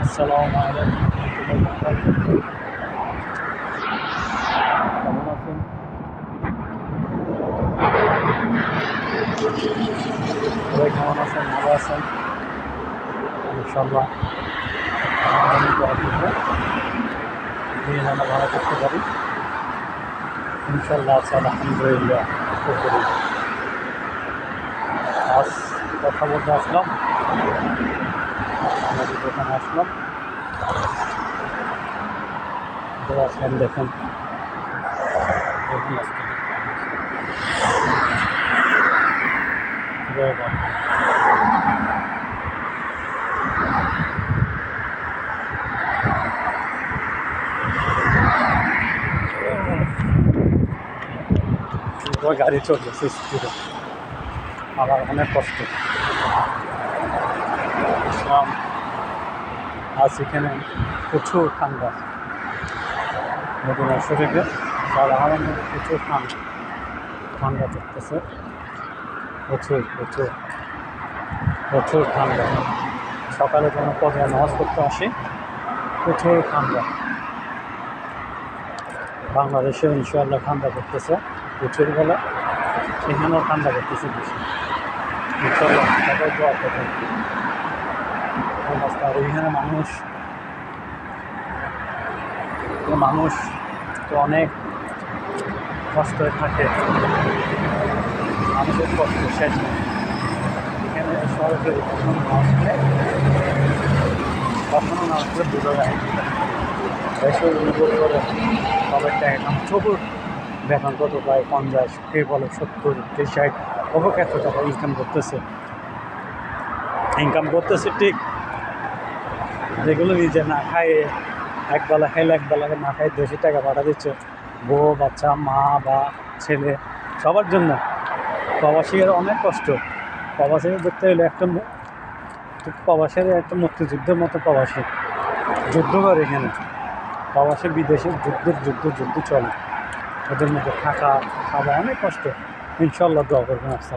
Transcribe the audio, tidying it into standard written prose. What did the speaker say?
আসসালামু আলাইকুম কেমন আছেন? সবাই কেমন আছেন? ভালো আছেন? ইনশাল্লাহ আমি দিন আমরা ভালো করতে পারি ইনশাল্লাহ। আছে আলহামদুলিল্লাহ। আজ কথা বলতে আসলাম, আমাদের দোকানে আসলাম। আসলাম দেখেন দেখুন আসতে গাড়ি চলতেছে স্পিডে, আমার অনেক কষ্ট। আজ এখানে প্রচুর ঠান্ডা, মদিনা শরীফে সাধারণ প্রচুর ঠান্ডা ঠান্ডা চলতেছে, প্রচুর প্রচুর প্রচুর ঠান্ডা। সকালে যখন পর্যায়ে নামাজ পড়তে আসি প্রচুর ঠান্ডা। বাংলাদেশে ইনশাআল্লাহ ঠান্ডা পড়তেছে প্রচুর বেলা, এখানেও ঠান্ডা পড়তেছে বেশি ইনশাআল্লাহ। সবাই দোয়া করবেন। আর ওইখানে মানুষ তো অনেক কষ্ট থাকে, মানুষের কষ্ট শেষ নেই। এখানে সরাসরি কখনো না আসলে বোঝা যায় এসে অনুভব করে সবাই টাকা চকুর বেতন কত পায় 50, কে বলে 70, কে 60, অবক এত টাকা ইনকাম করতেছে ঠিক, যেগুলো নিজে না খায় একবেলা খাইলে একবেলাকে না খাই 200 টাকা পাঠা দিচ্ছে বউ বাচ্চা মা বা ছেলে সবার জন্য। প্রবাসীর অনেক কষ্ট, প্রবাসীকে দেখতে হলে প্রবাসের একটা মুক্তিযুদ্ধের মতো প্রবাসী যুদ্ধ করে এখানে। প্রবাসী বিদেশে যুদ্ধ চলে, ওদের মধ্যে থাকা খাওয়া অনেক কষ্ট। ইনশাল্লাহ দোয়া করবেন। আসসালাম।